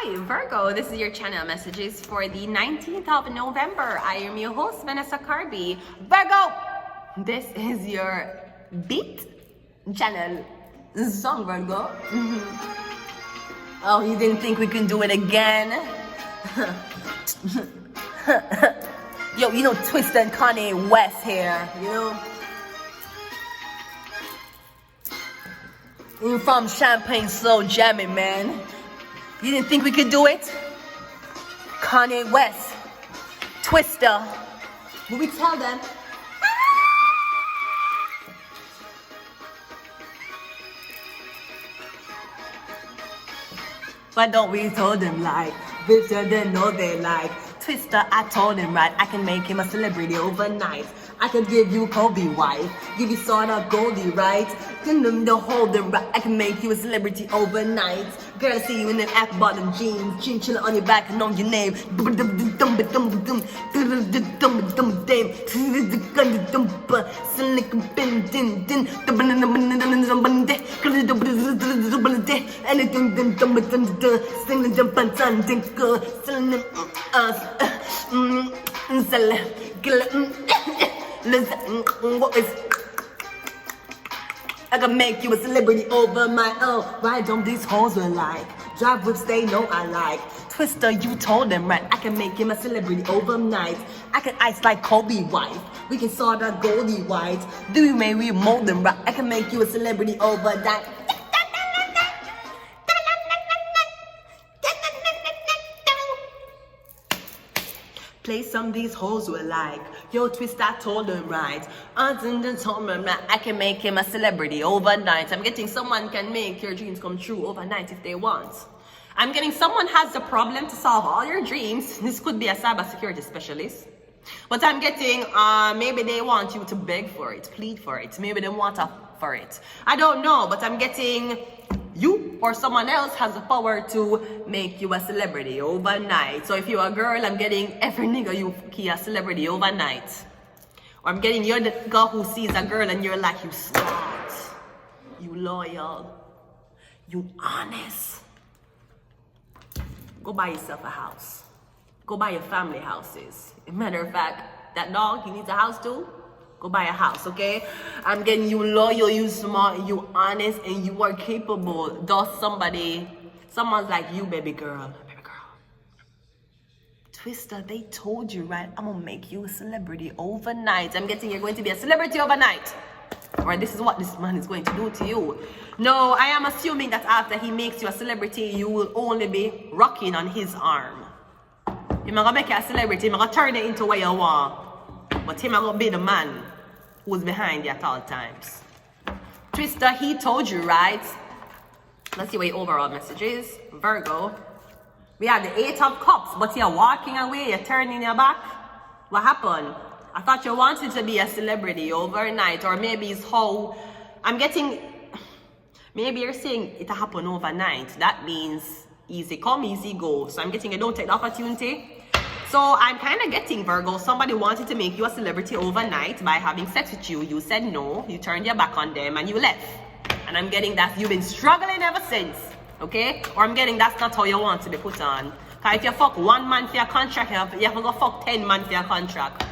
Hi, Virgo. This is your channel messages for the 19th of November. I am your host, Vanessa Carby. Virgo, this is your beat channel song, Virgo. Oh, you didn't think we can do it again? Yo, you know Twista and Kanye West here, you know? We're from Champagne Slow Jamming, man. You didn't think we could do it? Kanye West, Twista. Will we tell them? Why don't we told them like, bitch, they know they like. Twista, I told him right, I can make him a celebrity overnight. I could give you Kobe wife, give you Sarda Goldie, right? Then the hold him right, I can make you a celebrity overnight. Girl, see you in them apple bottom jeans, chinchilla on your back and on your name. I can make you a celebrity over my own. Why don't these hoes are like? Drive whips they know I like. Twista, you told them right. I can make him a celebrity overnight. I can ice like Kobe wife. We can sort out Goldie white. Do you maybe mold them right? I can make you a celebrity overnight. Play some of these hoes were like, yo, Twist, I told them right. I can make him a celebrity overnight. I'm getting someone can make your dreams come true overnight if they want. I'm getting someone has the problem to solve all your dreams. This could be a cybersecurity specialist. But I'm getting, maybe they want you to beg for it, plead for it. Maybe they want for it. I don't know, but I'm getting you or someone else has the power to make you a celebrity overnight. So if you're a girl, I'm getting every nigga you key a celebrity overnight. Or I'm getting you're the girl who sees a girl and you're like, you smart, you loyal, you honest. Go buy yourself a house. Go buy your family houses. As a matter of fact, that dog, he needs a house too. Go buy a house, okay? I'm getting you loyal, you smart, you honest, and you are capable. Does someone's like you, baby girl. Baby girl. Twista, they told you, right? I'm gonna make you a celebrity overnight. I'm getting you're going to be a celebrity overnight. Or this is what this man is going to do to you. No, I am assuming that after he makes you a celebrity, you will only be rocking on his arm. You're not gonna make you a celebrity, you're gonna turn it into what you want. But him gonna be the man who's behind you at all times. Twista, he told you, right? Let's see what your overall message is. Virgo, we have the 8 of Cups, but you're walking away, you're turning your back. What happened? I thought you wanted to be a celebrity overnight, or maybe it's how I'm getting, maybe you're saying it happened overnight. That means easy come, easy go. So I'm getting you don't take the opportunity. So I'm kind of getting, Virgo, somebody wanted to make you a celebrity overnight by having sex with you. You said no, you turned your back on them and you left. And I'm getting that you've been struggling ever since, okay? Or I'm getting that's not how you want to be put on. Because if you fuck 1 man for your contract, you have to go fuck 10 man for your contract.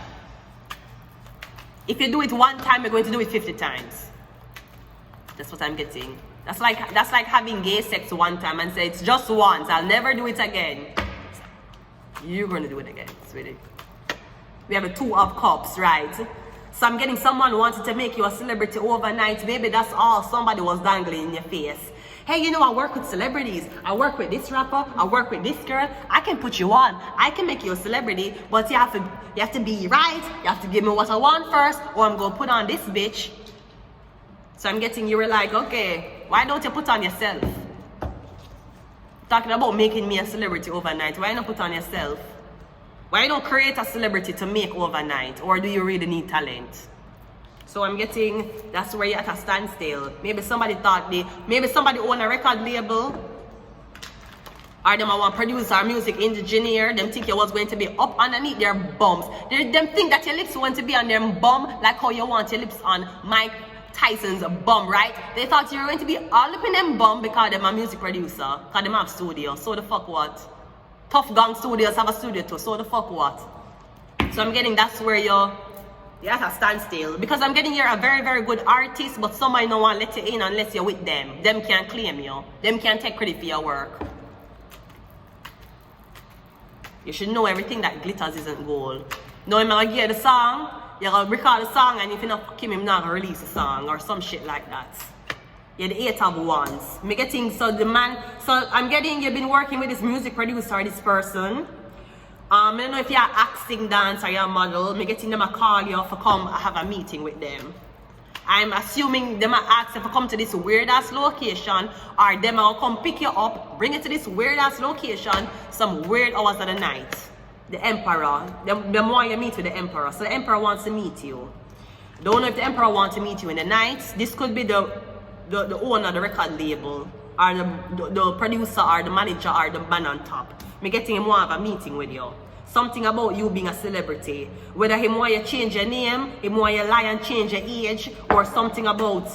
If you do it 1 time, you're going to do it 50 times. That's what I'm getting. That's like having gay sex 1 time and say it's just once, I'll never do it again. You're going to do it again, sweetie. We have a 2 of Cups, right? So I'm getting someone who wanted to make you a celebrity overnight. Maybe that's all somebody was dangling in your face. Hey, you know, I work with celebrities. I work with this rapper. I work with this girl. I can put you on. I can make you a celebrity, but you have to be right. You have to give me what I want first, or I'm going to put on this bitch. So I'm getting you were like, okay, why don't you put on yourself? Talking about making me a celebrity overnight. Why not put on yourself? Why don't create a celebrity to make overnight? Or do you really need talent? So I'm getting, that's where you're at a standstill. Maybe somebody maybe somebody own a record label. Or them want producer or music engineer. Them think you was going to be up underneath their bums. Them think that your lips want to be on their bum like how you want your lips on Mike Tyson's bum, right? They thought you were going to be all up in them bum because they're a music producer, because they have studio. So the fuck what? Tough Gang Studios have a studio too, so the fuck what? So I'm getting that's where you're at a standstill. Because I'm getting you're a very, very good artist, but somebody don't want to let you in unless you're with them. Them can't claim you. Them can't take credit for your work. You should know everything that glitters isn't gold. Now I'm gonna hear the song, you're gonna record the song, and if you not fuck him not gonna release a song or some shit like that. You're the 8 of wands. Me getting so the man, so I'm getting you've been working with this music producer, this person. I don't know if you're acting, dance, or you're a model. Me getting them a call you to come have a meeting with them. I'm assuming them a ask if you come to this weird ass location, or them will come pick you up, bring you to this weird ass location, some weird hours of the night. The emperor, them want you to meet with the emperor. So the emperor wants to meet you. Don't know if the emperor wants to meet you in the night. This could be the owner of the record label, or the producer, or the manager, or the man on top. Me getting him want to have a meeting with you. Something about you being a celebrity. Whether him want you change your name, him want you lie and change your age, or something about,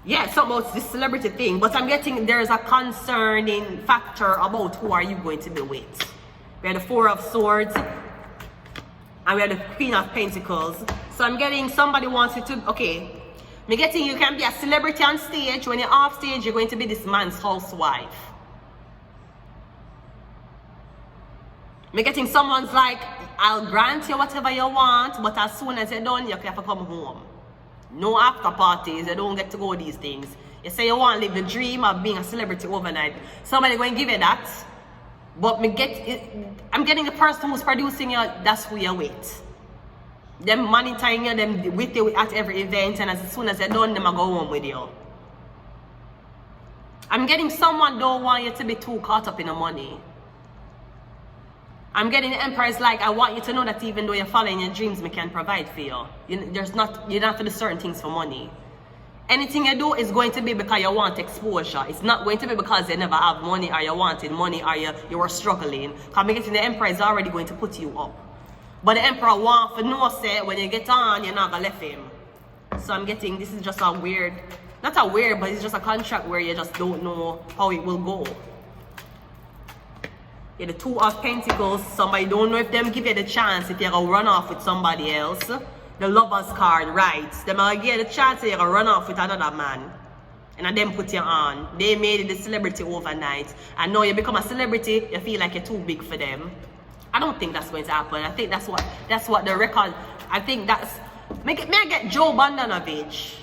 yeah, something about this celebrity thing. But I'm getting there's a concerning factor about who are you going to be with. We have the 4 of Swords, and we have the Queen of Pentacles. So I'm getting somebody wants you to, okay, me getting you can be a celebrity on stage. When you're off stage, you're going to be this man's housewife. Me getting someone's like, I'll grant you whatever you want, but as soon as you're done, you have to come home. No after parties, you don't get to go these things. You say you want to live the dream of being a celebrity overnight. Somebody going to give you that, but I'm getting the person who's producing you, that's who you're with. Them monitoring you, them with you at every event, and as soon as you're done, them will go home with you. I'm getting someone don't want you to be too caught up in the money. I'm getting the Emperor's like, I want you to know that even though you're following your dreams, me can provide for you. You don't have to do certain things for money. Anything you do is going to be because you want exposure. It's not going to be because you never have money, or you wanted money, or you were struggling. Because I'm getting the Emperor is already going to put you up. But the Emperor wants to know, say, when you get on, you're not going to left him. So I'm getting, this is just a weird, not a weird, but it's just a contract where you just don't know how it will go. Yeah, the 2 of Pentacles, somebody don't know if them give you the chance if you're going to run off with somebody else. The Lover's card, right. Them will give you the chance if you're going to run off with another man. And then them put you on. They made it a celebrity overnight. And now you become a celebrity, you feel like you're too big for them. I don't think that's going to happen. I think that's what the record, I think that's, may I get Joe Bandanovich.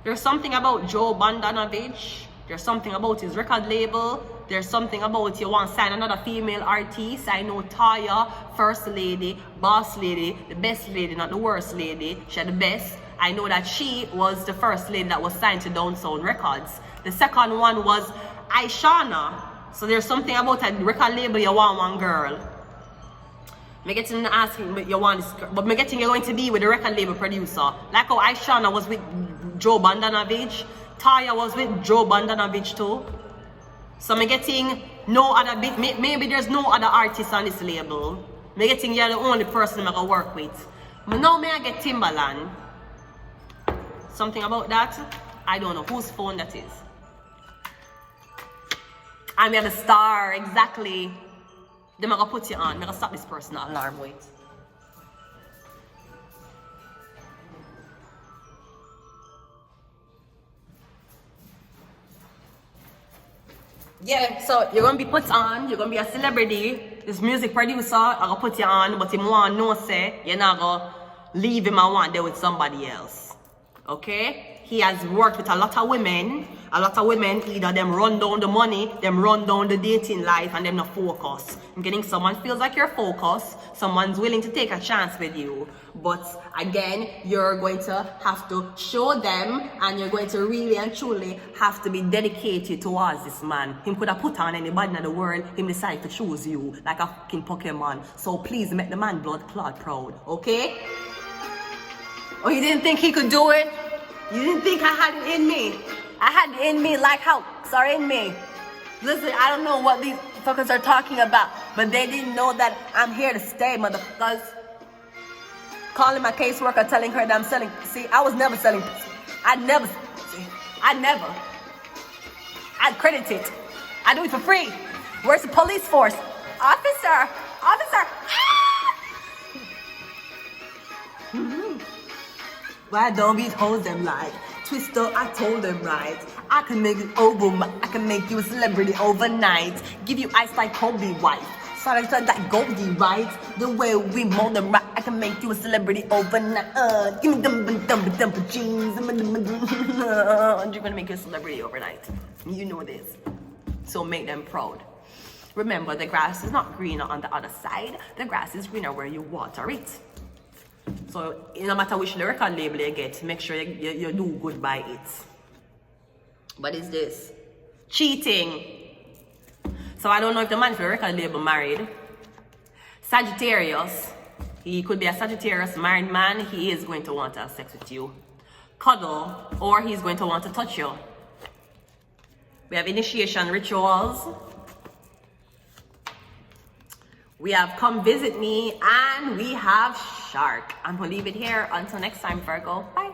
There's something about Joe Bandanovich. There's something about his record label. There's something about you want to sign another female artist. I know Taya, first lady, boss lady, the best lady, not the worst lady. She's the best. I know that she was the first lady that was signed to Downsound Records. The second one was Aishana. So there's something about a record label you want one girl. Me getting asking but you want this girl, but me getting you're going to be with the record label producer. Like how Aishana was with Joe Bandanovich. Taya was with Joe Bandanovich too. So me getting no other big, maybe there's no other artist on this label. Me getting you're the only person I'm gonna work with. But now may I get Timbaland. Something about that? I don't know whose phone that is. I'm the Star, exactly. Then I'm gonna put you on. I'm gonna stop this personal alarm, wait. Yeah, so you're gonna be put on, you're gonna be a celebrity. This music producer, I'm gonna put you on, but him want no say, you're not gonna leave him and want there with somebody else. Okay? He has worked with a lot of women. A lot of women, either them run down the money, them run down the dating life, and them not focus. I'm getting someone feels like you're focused, someone's willing to take a chance with you. But again, you're going to have to show them, and you're going to really and truly have to be dedicated towards this man. Him could have put on anybody in the world, him decide to choose you like a fucking Pokemon. So please make the man blood clot proud, okay? Oh, you didn't think he could do it? You didn't think I had it in me? I had it in me like how are in me. Listen, I don't know what these fuckers are talking about, but they didn't know that I'm here to stay, motherfuckers. calling my caseworker, telling her that I'm selling. See, I was never selling. I'd credit it. I do it for free. Where's the police force? Officer. Why don't we hold them like Twister? I told them right. I can make it over. I can make you a celebrity overnight. Give you ice like Kobe White. Sorry, that Goldie, right? The way we mold them right. I can make you a celebrity overnight. Give me them jeans. I'm gonna make you a celebrity overnight. You know this. So make them proud. Remember, the grass is not greener on the other side. The grass is greener where you water it. So no matter which record label you get, make sure you do good by it. What is this? Cheating. So I don't know if the man for the record label married. Sagittarius. He could be a Sagittarius married man. He is going to want to have sex with you. Cuddle. Or he's going to want to touch you. We have initiation rituals. We have come visit me. And we have shark. I'm going to leave it here. Until next time, Virgo. Bye.